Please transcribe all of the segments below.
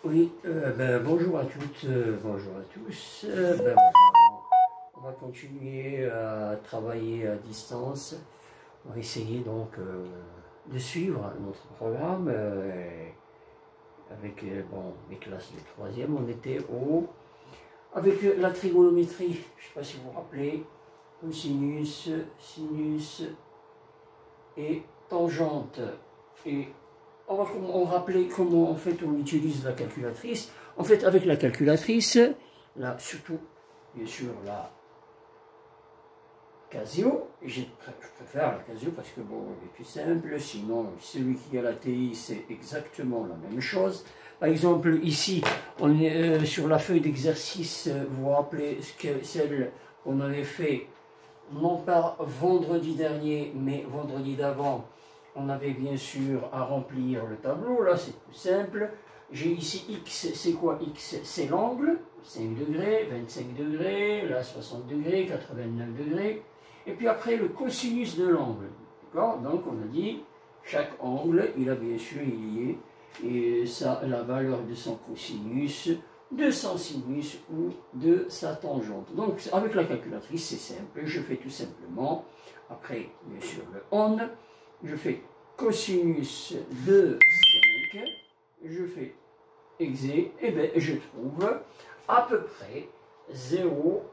Oui, bonjour à toutes, bonjour à tous. On va continuer à travailler à distance. On va essayer donc de suivre notre programme avec les classes de troisième. On était avec la trigonométrie. Je ne sais pas si vous vous rappelez, cosinus, sinus et tangente. Et on va rappeler comment en fait on utilise la calculatrice. En fait, avec la calculatrice, là surtout, bien sûr, la Casio, je préfère la Casio parce que bon, elle est plus simple. Sinon, celui qui a la TI, c'est exactement la même chose. Par exemple, ici, on est sur la feuille d'exercice. Vous vous rappelez celle qu'on avait fait non pas vendredi dernier, mais vendredi d'avant. On avait bien sûr à remplir le tableau, là c'est plus simple. J'ai ici X, c'est quoi X? C'est l'angle, 5 degrés, 25 degrés, là 60 degrés, 89 degrés. Et puis après le cosinus de l'angle. D'accord? Donc on a dit, chaque angle, il a bien sûr lié et ça, la valeur de son cosinus, de son sinus ou de sa tangente. Donc avec la calculatrice, c'est simple, je fais tout simplement, après bien sûr le on, je fais cosinus de 5, je fais exé, et bien je trouve à peu près 0,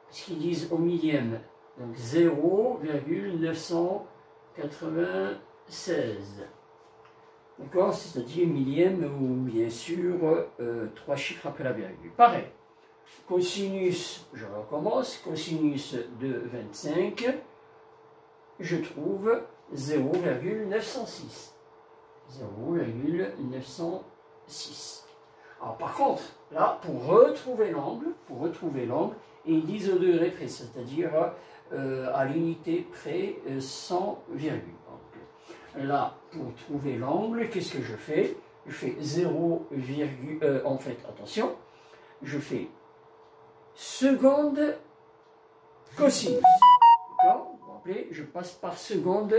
ce qu'ils disent au millième, donc 0,996. D'accord? C'est-à-dire millième ou bien sûr 3 chiffres après la virgule. Pareil. Cosinus, je recommence, cosinus de 25, je trouve 0,906. 0,906. Alors par contre, là, pour retrouver l'angle, ils disent au degré près, c'est-à-dire à l'unité près 100 virgule. Donc, là, pour trouver l'angle, qu'est-ce que je fais? Je fais 0, en fait, attention, je fais seconde cosinus. D'accord? Vous vous rappelez, je passe par seconde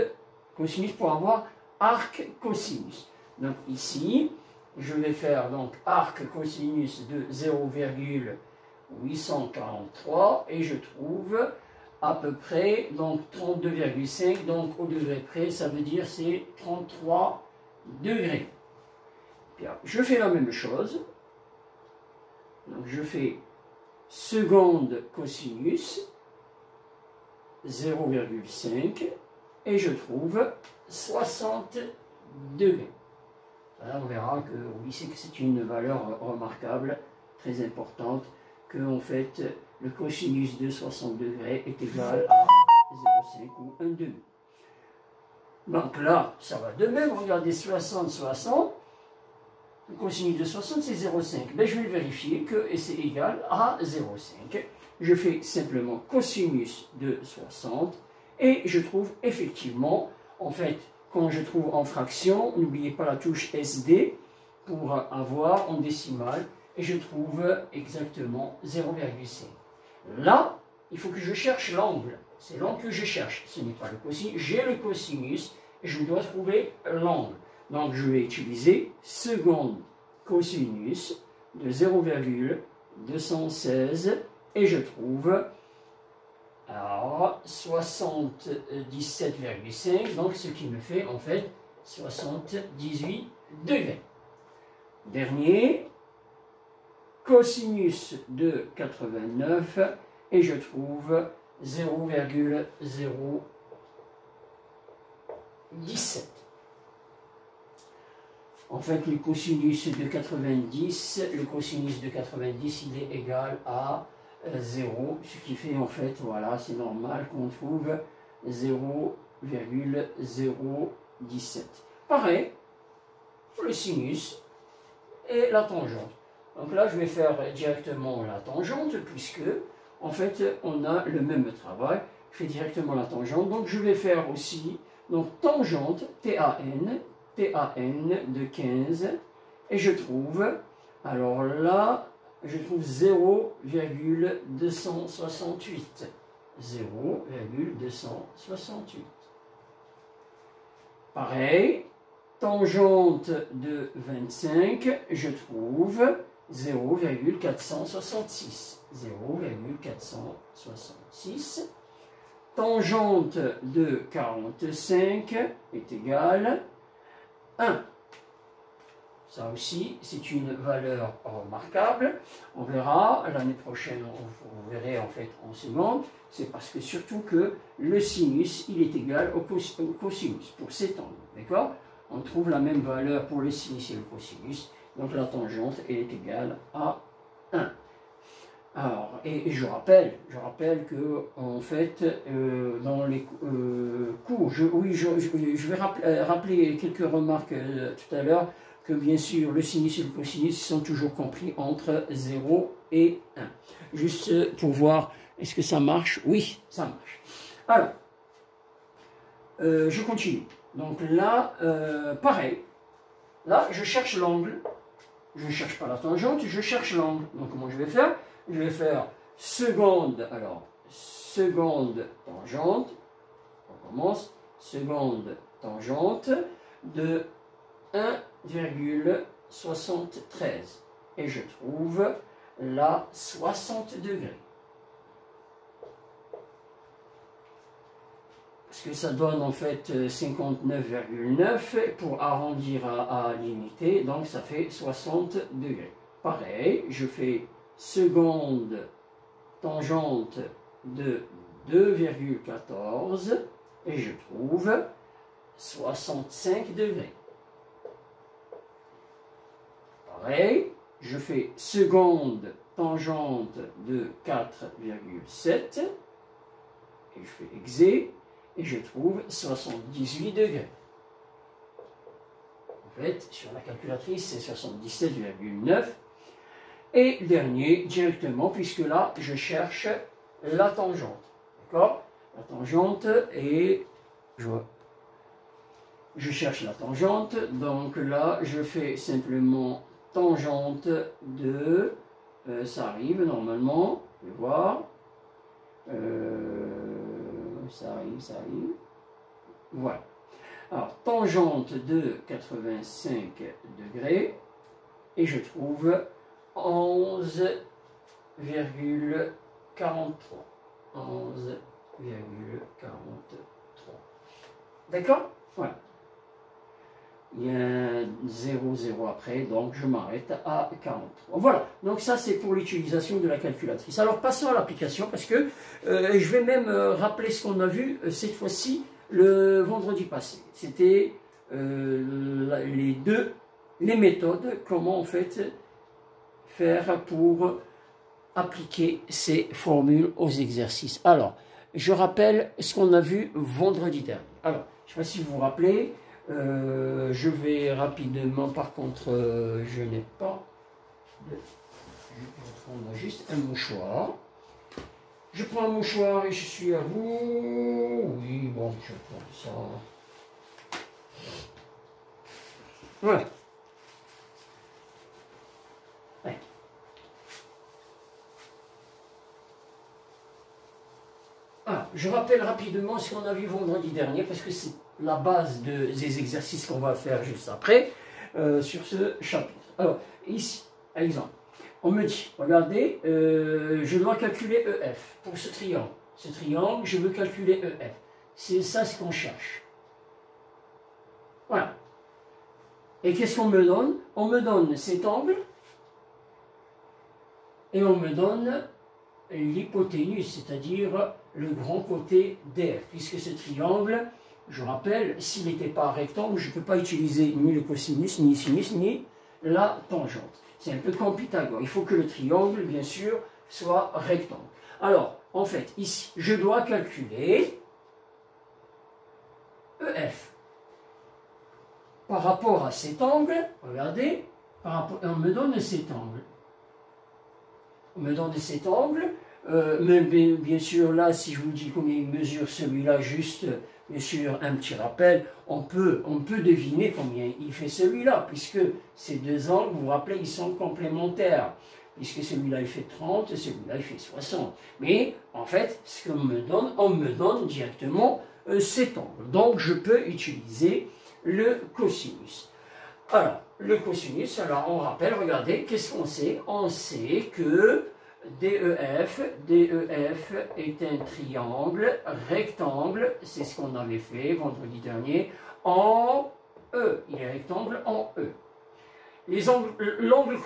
cosinus pour avoir arc cosinus. Donc ici, je vais faire donc arc cosinus de 0,843 et je trouve à peu près donc 32,5. Donc au degré près, ça veut dire c'est 33 degrés. Bien, je fais la même chose. Donc je fais seconde cosinus 0,5 et je trouve 60 degrés. Là, on verra que oui, c'est une valeur remarquable, très importante, que en fait le cosinus de 60 degrés est égal à 0,5 ou 1 demi. Donc là, ça va de même, regardez 60, 60. Le cosinus de 60, c'est 0,5. Ben, je vais vérifier que c'est égal à 0,5. Je fais simplement cosinus de 60 et je trouve effectivement, en fait, quand je trouve en fraction, n'oubliez pas la touche SD pour avoir en décimale et je trouve exactement 0,5. Là, il faut que je cherche l'angle. C'est l'angle que je cherche. Ce n'est pas le cosinus. J'ai le cosinus et je dois trouver l'angle. Donc, je vais utiliser seconde cosinus de 0,216 et je trouve alors 77,5, donc ce qui me fait en fait 78 degrés. Dernier, cosinus de 89 et je trouve 0,017. En fait, le cosinus de 90, il est égal à 0, ce qui fait en fait, voilà, c'est normal qu'on trouve 0,017. Pareil pour le sinus et la tangente. Donc là, je vais faire directement la tangente, puisque en fait, on a le même travail. Je fais directement la tangente, donc je vais faire aussi, donc tangente, TAN de 15, et je trouve, alors là, je trouve 0,268. 0,268. Pareil, tangente de 25, je trouve 0,466. 0,466. Tangente de 45 est égale 1. Ça aussi, c'est une valeur remarquable. On verra l'année prochaine, vous verrez en fait en seconde. C'est parce que surtout que le sinus, il est égal au cosinus pour cet angle. D'accord? On trouve la même valeur pour le sinus et le cosinus. Donc la tangente est égale à 1. Alors, et je rappelle que en fait, dans les cours, je vais rappeler quelques remarques tout à l'heure, que bien sûr le sinus et le cosinus sont toujours compris entre 0 et 1. Juste pour voir, est-ce que ça marche? Oui, ça marche. Alors, je continue. Donc là, pareil. Là, je cherche l'angle. Je ne cherche pas la tangente, je cherche l'angle. Donc comment je vais faire? Je vais faire seconde, alors, seconde tangente. On commence. Seconde tangente de 1,73 et je trouve la 60 degrés. Parce que ça donne en fait 59,9 pour arrondir à l'unité, donc ça fait 60 degrés. Pareil, je fais seconde tangente de 2,14 et je trouve 65 degrés. Pareil, je fais seconde tangente de 4,7 et je fais exé et je trouve 78 degrés. En fait, sur la calculatrice, c'est 77,9. Et dernier, directement, puisque là, je cherche la tangente. D'accord? La tangente est... Je cherche la tangente, donc là, je fais simplement tangente de... ça arrive normalement, je vais voir. Ça arrive. Voilà. Alors, tangente de 85 degrés, et je trouve 11,43. 11,43. D'accord? Voilà. Il y a un 0,0 après, donc je m'arrête à 43. Voilà, donc ça c'est pour l'utilisation de la calculatrice. Alors passons à l'application, parce que je vais même rappeler ce qu'on a vu cette fois-ci le vendredi passé. C'était les méthodes, comment en fait faire pour appliquer ces formules aux exercices. Alors, je rappelle ce qu'on a vu vendredi dernier. Alors, je ne sais pas si vous vous rappelez, je vais rapidement, par contre, je n'ai pas de... Je vais prendre juste un mouchoir. Je prends un mouchoir et je suis à vous. Oui, bon, je prends ça. Voilà. Ouais. Ah, je rappelle rapidement ce qu'on a vu vendredi dernier, parce que c'est la base des exercices qu'on va faire juste après, sur ce chapitre. Alors, ici, exemple, on me dit, regardez, je dois calculer EF pour ce triangle. Ce triangle, je veux calculer EF. C'est ça ce qu'on cherche. Voilà. Et qu'est-ce qu'on me donne? On me donne cet angle, et on me donne l'hypoténuse, c'est-à-dire le grand côté DF, puisque ce triangle, je rappelle, s'il n'était pas rectangle, je ne peux pas utiliser ni le cosinus, ni le sinus, ni la tangente. C'est un peu comme Pythagore. Il faut que le triangle, bien sûr, soit rectangle. Alors, en fait, ici, je dois calculer EF. Par rapport à cet angle, regardez, on me donne cet angle. On me donne cet angle, mais bien sûr, là, si je vous dis combien il mesure celui-là, juste, bien sûr, un petit rappel, on peut deviner combien il fait celui-là, puisque ces deux angles, vous vous rappelez, ils sont complémentaires, puisque celui-là, il fait 30, et celui-là, il fait 60. Mais, en fait, ce qu'on me donne, on me donne directement cet angle. Donc, je peux utiliser le cosinus. Alors, le cosinus, alors on rappelle, regardez, qu'est-ce qu'on sait? On sait que DEF est un triangle rectangle, c'est ce qu'on avait fait vendredi dernier, en E. Il est rectangle en E. L'angle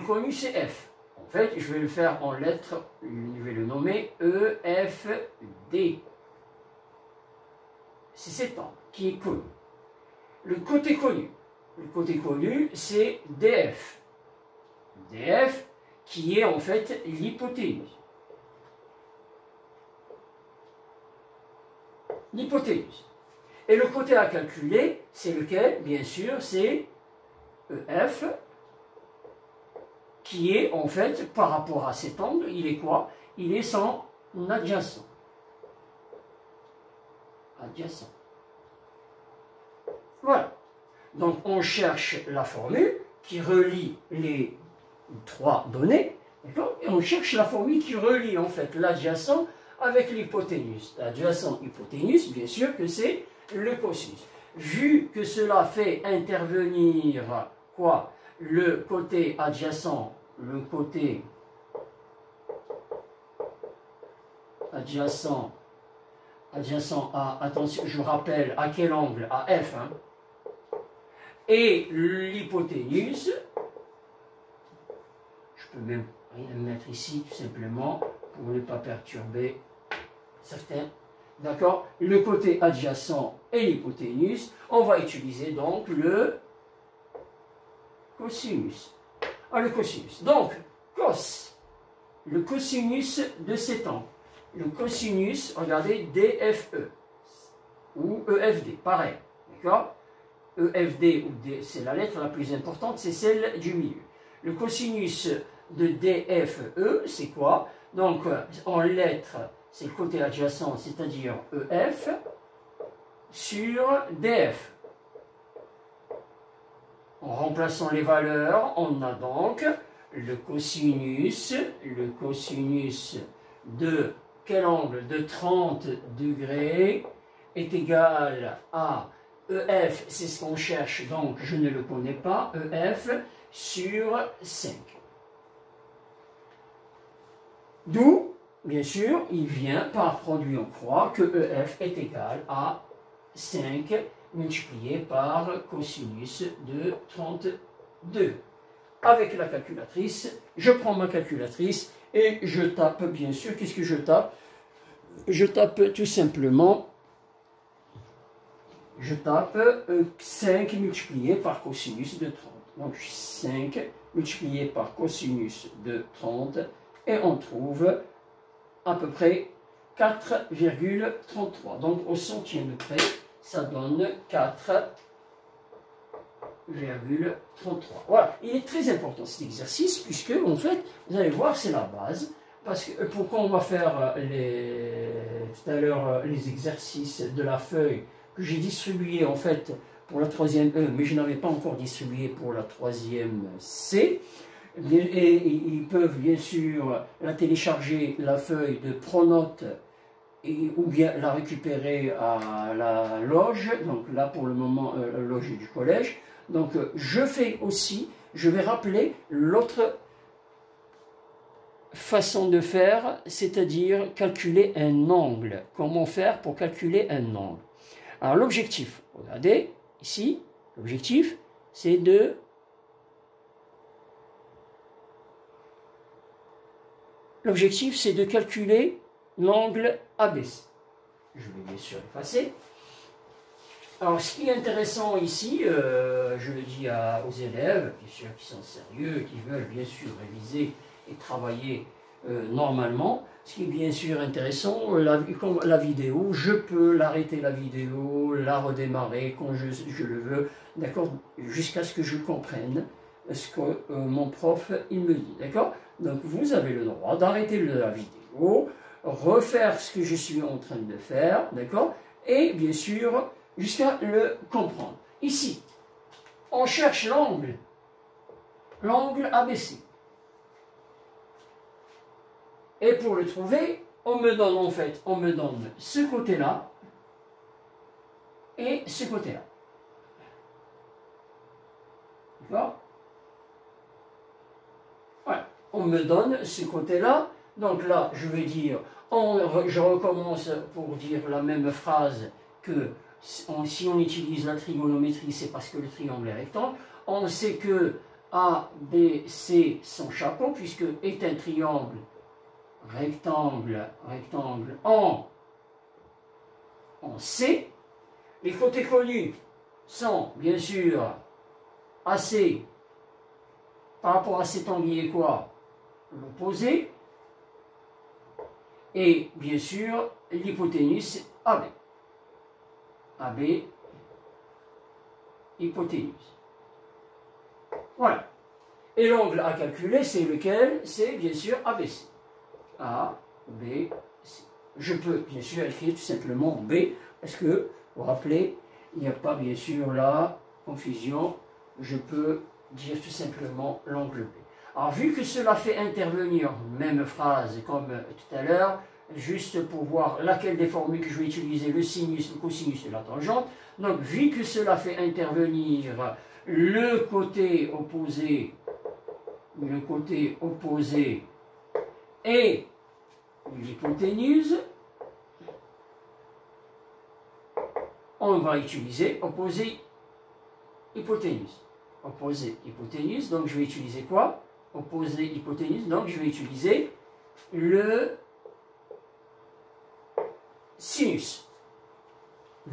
connu c'est F. En fait, je vais le faire en lettres, je vais le nommer EFD. C'est cet angle qui est connu. Le côté connu, c'est DF. DF qui est en fait l'hypoténuse. L'hypoténuse. Et le côté à calculer, c'est lequel? Bien sûr, c'est EF, qui est en fait, par rapport à cet angle, il est quoi? Il est son adjacent. Adjacent. Voilà. Donc on cherche la formule qui relie les trois données, d'accord? Et on cherche la formule qui relie en fait l'adjacent avec l'hypoténuse. L'adjacent hypoténuse, bien sûr que c'est le cosinus. Vu que cela fait intervenir quoi? Le côté adjacent, le côté adjacent à, attention, je rappelle, à quel angle? À F, hein? Et l'hypoténuse, je peux même rien mettre ici tout simplement pour ne pas perturber certains. D'accord? Le côté adjacent et l'hypoténuse, on va utiliser donc le cosinus. Ah, le cosinus. Donc, cos, le cosinus de cet angle. Le cosinus, regardez, DFE ou EFD, pareil. D'accord? EFD, c'est la lettre la plus importante, c'est celle du milieu. Le cosinus de DFE, c'est quoi? Donc, en lettres, c'est le côté adjacent, c'est-à-dire EF, sur DF. En remplaçant les valeurs, on a donc le cosinus de quel angle? De 30 degrés est égal à EF, c'est ce qu'on cherche, donc je ne le connais pas, EF sur 5. D'où, bien sûr, il vient par produit en croix que EF est égal à 5 multiplié par cosinus de 32. Avec la calculatrice, je prends ma calculatrice et je tape, bien sûr, qu'est-ce que je tape? Je tape tout simplement, je tape 5 multiplié par cosinus de 30. Donc 5 multiplié par cosinus de 30 et on trouve à peu près 4,33. Donc au centième de près, ça donne 4,33. Voilà, il est très important cet exercice puisque en fait, vous allez voir, c'est la base. Parce que pourquoi on va faire tout à l'heure les exercices de la feuille que j'ai distribué en fait pour la troisième E, mais je n'avais pas encore distribué pour la troisième C. Et ils peuvent bien sûr la télécharger, la feuille de Pronote, ou bien la récupérer à la loge, donc là pour le moment la loge du collège. Donc je fais aussi, je vais rappeler l'autre façon de faire, c'est-à-dire calculer un angle. Comment faire pour calculer un angle? Alors l'objectif, regardez ici, l'objectif c'est de calculer l'angle ABC. Je vais bien sûr effacer. Alors ce qui est intéressant ici, je le dis aux élèves, bien sûr qui sont sérieux, qui veulent bien sûr réviser et travailler normalement. Ce qui est bien sûr intéressant, comme la vidéo, je peux l'arrêter la vidéo, la redémarrer quand je le veux, d'accord, jusqu'à ce que je comprenne ce que mon prof il me dit, d'accord. Donc vous avez le droit d'arrêter la vidéo, refaire ce que je suis en train de faire, d'accord, et bien sûr jusqu'à le comprendre. Ici, on cherche l'angle ABC. Et pour le trouver, on me donne ce côté-là et ce côté-là. D'accord? Voilà. On me donne ce côté-là. Donc là, je vais dire, je recommence pour dire la même phrase que si on utilise la trigonométrie, c'est parce que le triangle est rectangle. On sait que A, B, C sont chapeaux, puisque est un triangle rectangle en C. Les côtés connus sont bien sûr AC par rapport à cet angle est quoi? L'opposé. Et bien sûr l'hypoténuse AB. AB, hypoténuse. Voilà. Et l'angle à calculer, c'est lequel? C'est bien sûr ABC. A, B, C. Je peux bien sûr écrire tout simplement B, parce que, vous vous rappelez, il n'y a pas bien sûr la confusion. Je peux dire tout simplement l'angle B. Alors, vu que cela fait intervenir, même phrase comme tout à l'heure, juste pour voir laquelle des formules que je vais utiliser, le sinus, le cosinus et la tangente. Donc, vu que cela fait intervenir le côté opposé et l'hypoténuse, on va utiliser opposé hypoténuse. Opposé hypoténuse, donc je vais utiliser quoi? Opposé hypoténuse, donc je vais utiliser le sinus.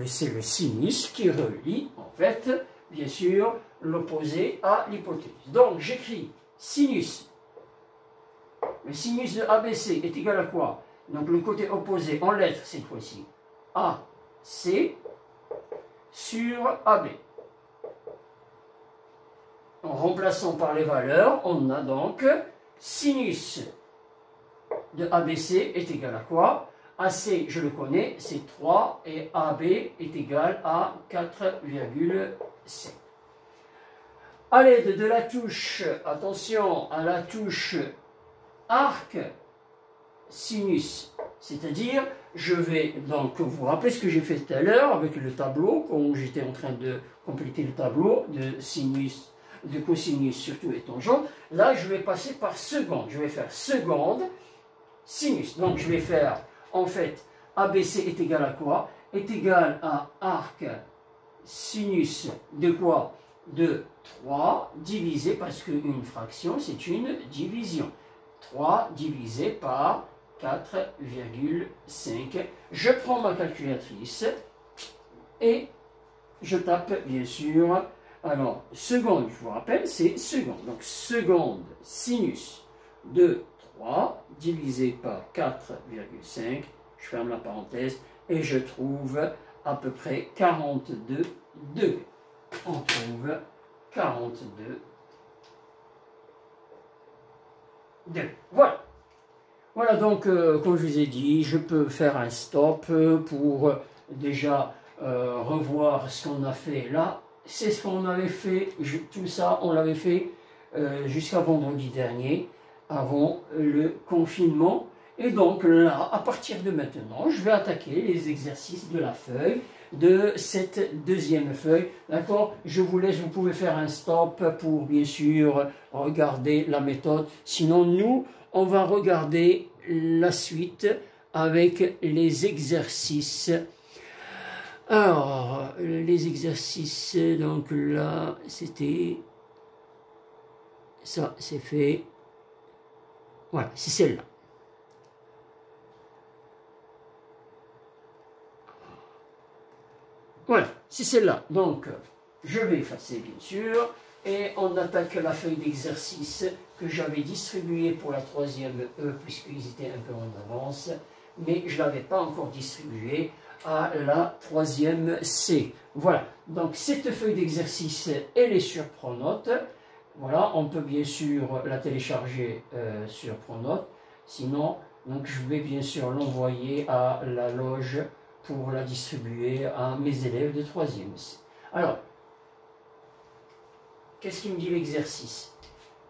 C'est le sinus qui relie, en fait, bien sûr, l'opposé à l'hypoténuse. Donc j'écris sinus. Le sinus de ABC est égal à quoi? Donc le côté opposé en lettres cette fois-ci, AC sur AB. En remplaçant par les valeurs, on a donc sinus de ABC est égal à quoi? AC, je le connais, c'est 3 et AB est égal à 4,5. À l'aide de la touche, attention à la touche arc sinus, c'est-à-dire je vais donc, vous vous rappelez ce que j'ai fait tout à l'heure avec le tableau, quand j'étais en train de compléter le tableau de sinus, de cosinus surtout et tangente. Là je vais passer par seconde, je vais faire seconde sinus, donc je vais faire en fait ABC est égal à quoi? Est égal à arc sinus de quoi? De 3 divisé, parce qu'une fraction c'est une division, 3 divisé par 4,5. Je prends ma calculatrice et je tape bien sûr. Alors, seconde, je vous rappelle, c'est seconde. Donc, seconde sinus de 3 divisé par 4,5. Je ferme la parenthèse et je trouve à peu près 42 degrés. On trouve 42 degrés. Voilà. Voilà donc, comme je vous ai dit, je peux faire un stop pour déjà revoir ce qu'on a fait là. C'est ce qu'on avait fait, tout ça, on l'avait fait jusqu'à vendredi dernier, avant le confinement. Et donc là, à partir de maintenant, je vais attaquer les exercices de la feuille, de cette deuxième feuille. D'accord? Je vous laisse, vous pouvez faire un stop pour bien sûr regarder la méthode. Sinon, nous, on va regarder la suite avec les exercices. Alors, les exercices, donc là, c'était... Ça, c'est fait. Voilà, c'est celle-là. Voilà, c'est celle-là. Donc, je vais effacer, bien sûr, et on attaque la feuille d'exercice que j'avais distribuée pour la troisième E, puisqu'ils étaient un peu en avance, mais je ne l'avais pas encore distribuée à la troisième C. Voilà, donc cette feuille d'exercice, elle est sur Pronote. Voilà, on peut bien sûr la télécharger sur Pronote. Sinon, donc je vais bien sûr l'envoyer à la loge pour la distribuer à mes élèves de troisième C. Alors, qu'est-ce qu'il me dit l'exercice?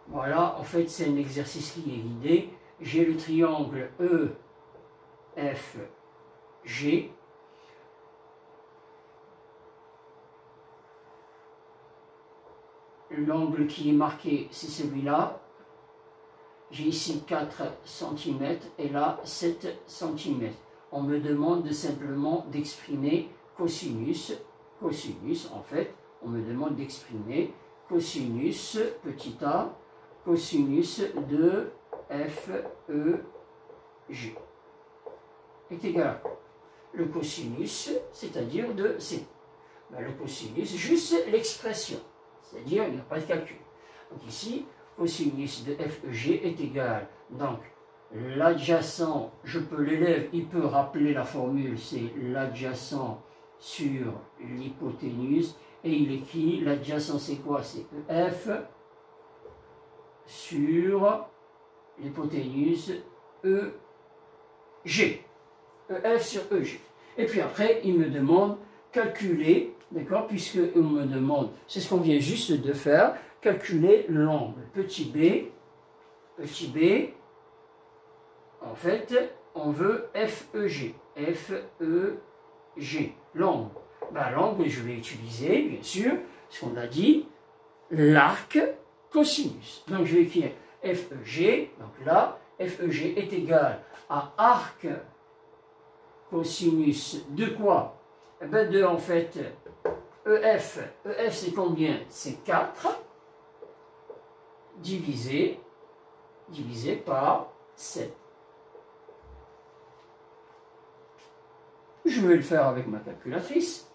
Voilà, en fait, c'est un exercice qui est guidé. J'ai le triangle EFG. l'angle qui est marqué, c'est celui-là. J'ai ici 4 cm et là 7 cm. On me demande simplement d'exprimer cosinus. Cosinus, en fait, on me demande d'exprimer cosinus, petit a, cosinus de FEG est égal à quoi? Le cosinus, c'est-à-dire de C. Ben, le cosinus, juste l'expression, c'est-à-dire il n'y a pas de calcul. Donc ici, cosinus de FEG est égal, donc l'adjacent, l'élève, il peut rappeler la formule, c'est l'adjacent sur l'hypoténuse, et il écrit, l'adjacent c'est quoi? C'est EF sur l'hypoténuse EG. EF sur EG. Et puis après, il me demande calculer, d'accord, puisque on me demande, c'est ce qu'on vient juste de faire, calculer l'angle. Petit b, en fait, on veut FEG. FEG, l'angle. Ben, l'angle, je vais utiliser, bien sûr, ce qu'on a dit, l'arc cosinus. Donc, je vais écrire FEG, donc là, FEG est égal à arc cosinus de quoi? Eh bien, de, en fait, EF c'est combien? C'est 4, divisé par 7. Je vais le faire avec ma calculatrice.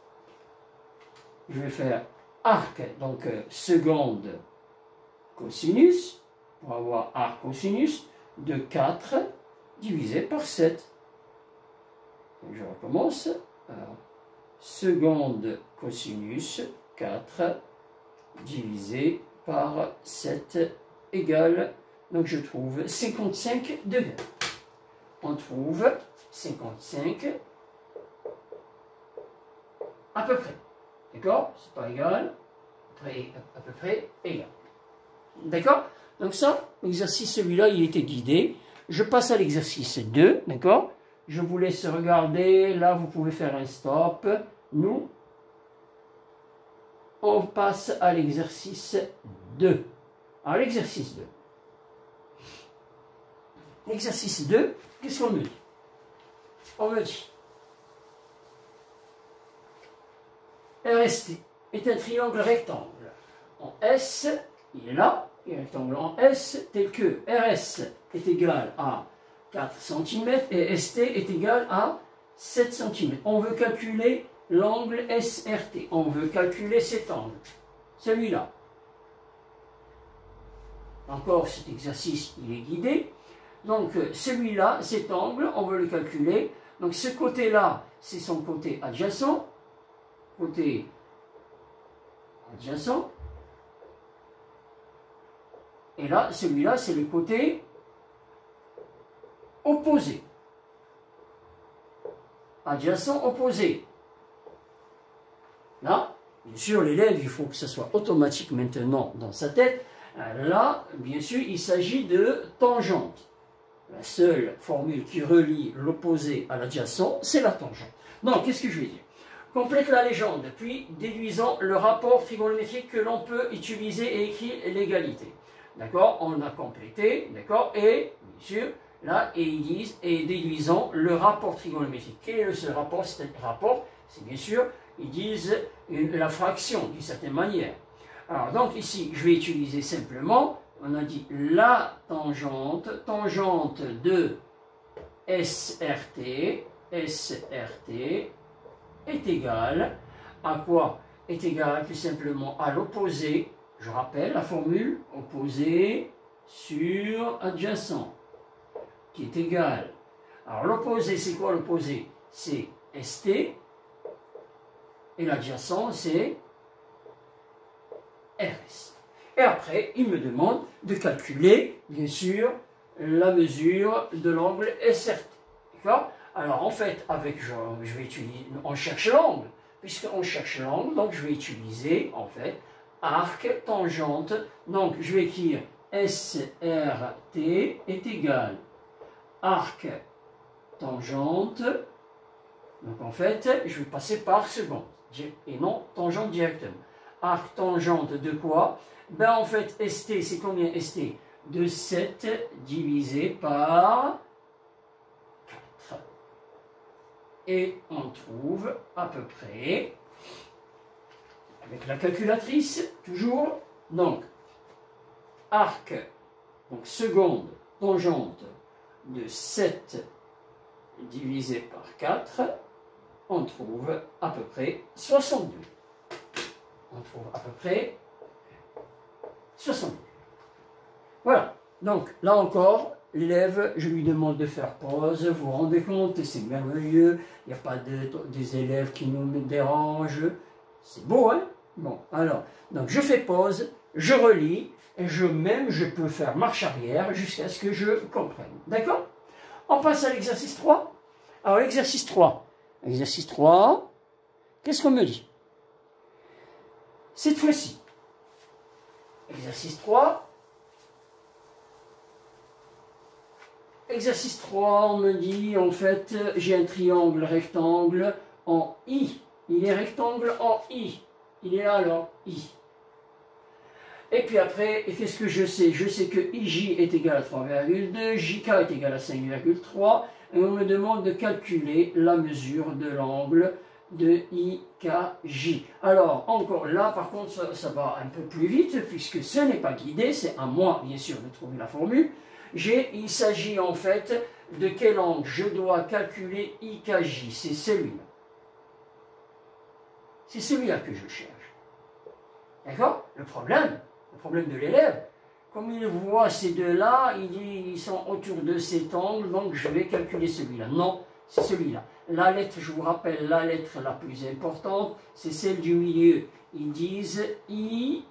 Je vais faire arc, donc seconde cosinus, pour avoir arc cosinus, de 4 divisé par 7. Donc je recommence. Alors, seconde cosinus, 4 divisé par 7 égale, donc je trouve 55 degrés. On trouve 55 à peu près. D'accord? C'est pas égal, à peu près égal. D'accord? Donc ça, l'exercice celui-là, il était guidé. Je passe à l'exercice 2, d'accord? Je vous laisse regarder, là vous pouvez faire un stop. Nous, on passe à l'exercice 2. Alors l'exercice 2. L'exercice 2, qu'est-ce qu'on me dit? On me dit RST est un triangle rectangle. En S, il est là, il est un rectangle en S, tel que RS est égal à 4 cm et ST est égal à 7 cm. On veut calculer l'angle SRT. On veut calculer cet angle. Celui-là. Encore cet exercice, il est guidé. Donc celui-là, cet angle, on veut le calculer. Donc ce côté-là, c'est son côté adjacent. Côté adjacent. Et là, celui-là, c'est le côté opposé. Adjacent, opposé. Là, bien sûr, l'élève, il faut que ce soit automatique maintenant dans sa tête. Là, bien sûr, il s'agit de tangente. La seule formule qui relie l'opposé à l'adjacent, c'est la tangente. Donc, qu'est-ce que je vais dire? Complète la légende, puis déduisons le rapport trigonométrique que l'on peut utiliser et écrire l'égalité. D'accord? On a complété, d'accord? Et, bien sûr, là, et ils disent, et déduisons le rapport trigonométrique. Quel est ce rapport? C'est rapport, c'est bien sûr, ils disent la fraction, d'une certaine manière. Alors, donc ici, je vais utiliser simplement, on a dit la tangente de SRT est égale à quoi? Est égale tout simplement à l'opposé, je rappelle la formule, opposé sur adjacent, qui est égal. Alors l'opposé, c'est quoi l'opposé? C'est ST, et l'adjacent, c'est RS. Et après, il me demande de calculer, bien sûr, la mesure de l'angle SRT. D'accord? Alors, en fait, avec, je vais utiliser, on cherche l'angle. Puisqu'on cherche l'angle, donc je vais utiliser, en fait, arc, tangente. Donc, je vais écrire SRT est égal arc, tangente. Donc, en fait, je vais passer par seconde, et non tangente directement. arc tangente de quoi? Ben en fait, ST, c'est combien ST? De 7 divisé par 4. Et on trouve à peu près, avec la calculatrice, toujours, donc, arc, donc seconde, tangente de 7 divisé par 4, on trouve à peu près 62. On trouve à peu près 62. Voilà. Donc, là encore, l'élève, je lui demande de faire pause. Vous vous rendez compte, c'est merveilleux. Il n'y a pas des élèves qui nous dérangent. C'est beau, hein? Bon, alors, donc je fais pause, je relis, et je peux faire marche arrière jusqu'à ce que je comprenne. D'accord? On passe à l'exercice 3. Alors, l'exercice 3. Exercice 3, qu'est-ce qu'on me dit? Cette fois-ci, exercice 3. Exercice 3, on me dit, en fait, j'ai un triangle rectangle en I. Il est rectangle en I. Il est là, alors, I. Et puis après, qu'est-ce que je sais? Je sais que IJ est égal à 3,2, JK est égal à 5,3, et on me demande de calculer la mesure de l'angle de IKJ. Alors, encore là, par contre, ça va un peu plus vite, puisque ce n'est pas guidé, c'est à moi, bien sûr, de trouver la formule. Il s'agit en fait de quel angle je dois calculer IKJ, c'est celui-là. C'est celui-là que je cherche. D'accord? Le problème de l'élève, comme il voit ces deux-là, il dit ils sont autour de cet angle, donc je vais calculer celui-là. Non, c'est celui-là. La lettre, je vous rappelle, la lettre la plus importante, c'est celle du milieu. Ils disent IKJ.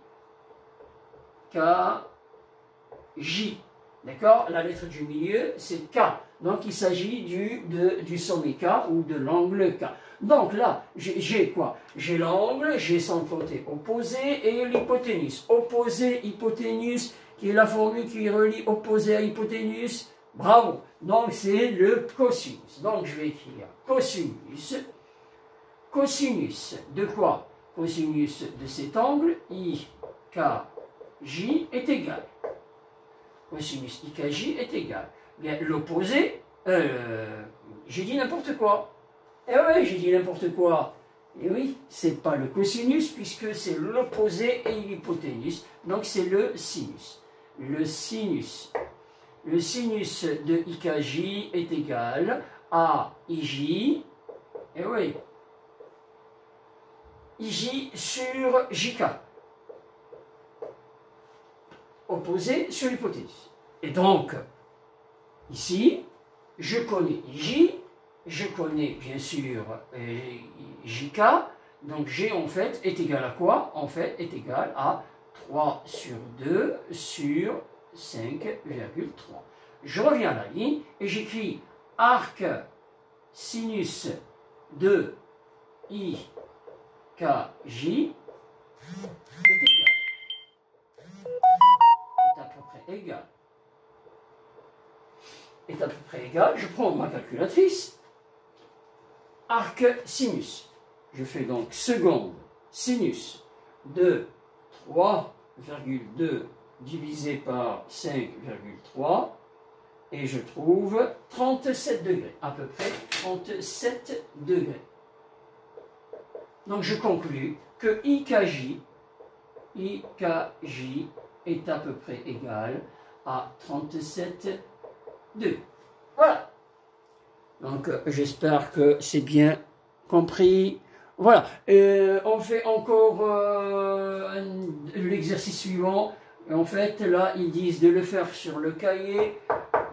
D'accord? La lettre du milieu, c'est K. Donc, il s'agit du sommet K ou de l'angle K. Donc là, j'ai quoi? J'ai l'angle, j'ai son côté opposé et l'hypoténuse. Opposé, hypoténuse, qui est la formule qui relie opposé à hypoténuse. Bravo! Donc, c'est le cosinus. Donc, je vais écrire cosinus. Cosinus de quoi? Cosinus de cet angle, IKJ est égal. Cosinus IKJ est égal. Bien, l'opposé, j'ai dit n'importe quoi. Eh oui, j'ai dit n'importe quoi. Et oui, c'est pas le cosinus, puisque c'est l'opposé et l'hypoténuse. Donc, c'est le sinus. Le sinus de IKJ est égal à IJ. Eh oui. IJ sur JK. Opposé sur l'hypoténuse. Et donc, ici, je connais IJ, je connais bien sûr JK, donc G en fait est égal à quoi? En fait est égal à 3 sur 2 sur 5,3. Je reviens à la ligne et j'écris arc sinus de IKJ est égal. Est à peu près égal. Je prends ma calculatrice. Arc sinus. Je fais donc seconde sinus de 3,2 divisé par 5,3 et je trouve 37 degrés. À peu près 37 degrés. Donc je conclus que IKJ est à peu près égal à 37 degrés. Voilà. Donc j'espère que c'est bien compris. Voilà. On fait encore l'exercice suivant. En fait, là, ils disent de le faire sur le cahier.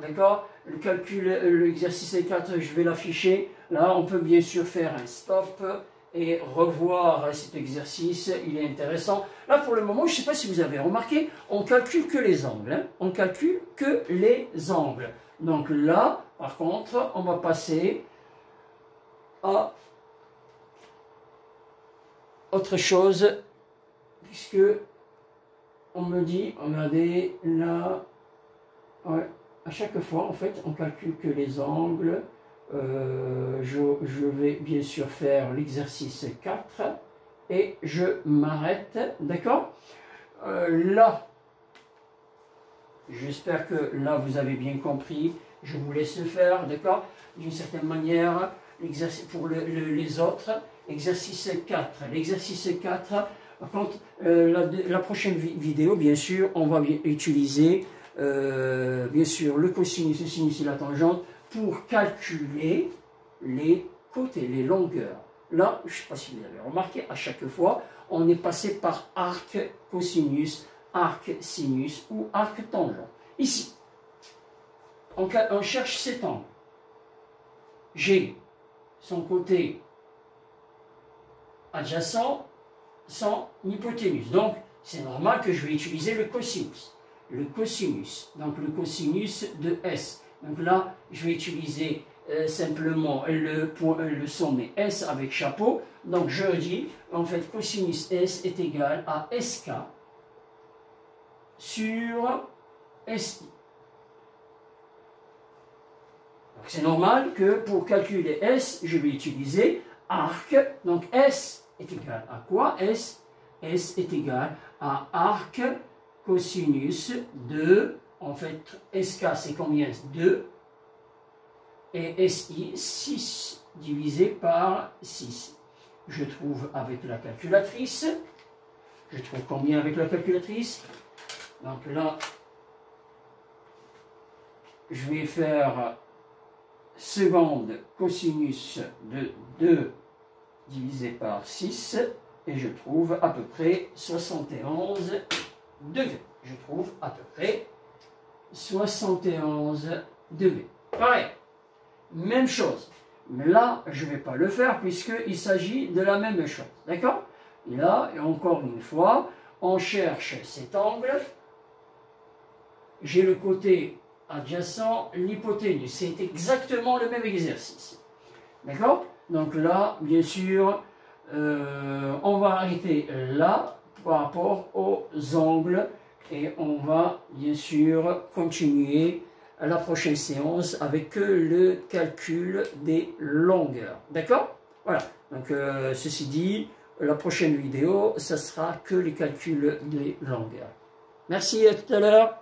D'accord? Le calcul, l'exercice 4, je vais l'afficher. Là, on peut bien sûr faire un stop et revoir cet exercice, il est intéressant. Là, pour le moment, je ne sais pas si vous avez remarqué, on calcule que les angles. Hein. On calcule que les angles. Donc là, par contre, on va passer à autre chose, puisque on me dit, regardez, là, ouais, à chaque fois, en fait, on calcule que les angles. Je vais bien sûr faire l'exercice 4 et je m'arrête, d'accord? Là, j'espère que là vous avez bien compris, je vous laisse le faire, d'accord? D'une certaine manière, pour les autres, exercice 4. L'exercice 4, quand la prochaine vidéo, bien sûr, on va utiliser bien sûr le cosinus, le sinus et la tangente pour calculer les côtés, les longueurs. Là, je ne sais pas si vous avez remarqué, à chaque fois, on est passé par arc cosinus, arc sinus ou arc tangent. Ici, on cherche cet angle. J'ai son côté adjacent, son hypoténuse. Donc, c'est normal que je vais utiliser le cosinus. Le cosinus, donc le cosinus de S. Donc là, je vais utiliser simplement le sommet S avec chapeau. Donc, je dis, en fait, cosinus S est égal à SK sur SI. C'est normal que pour calculer S, je vais utiliser arc. Donc S est égal à quoi? S est égal à arc cosinus de, en fait, SK c'est combien? 2. Et SI, 6 divisé par 6. Je trouve avec la calculatrice. Je trouve combien avec la calculatrice? Donc là, je vais faire seconde cosinus de 2 divisé par 6 et je trouve à peu près 71 degrés. Je trouve à peu près 71 degrés. Pareil, même chose. Mais là, je ne vais pas le faire puisqu'il s'agit de la même chose. D'accord? Et là, et encore une fois, on cherche cet angle. J'ai le côté adjacent, l'hypoténuse. C'est exactement le même exercice. D'accord? Donc là, bien sûr, on va arrêter là par rapport aux angles et on va bien sûr continuer à la prochaine séance avec le calcul des longueurs. D'accord? Voilà. Donc ceci dit, la prochaine vidéo, ça sera que les calculs des longueurs. Merci, à tout à l'heure.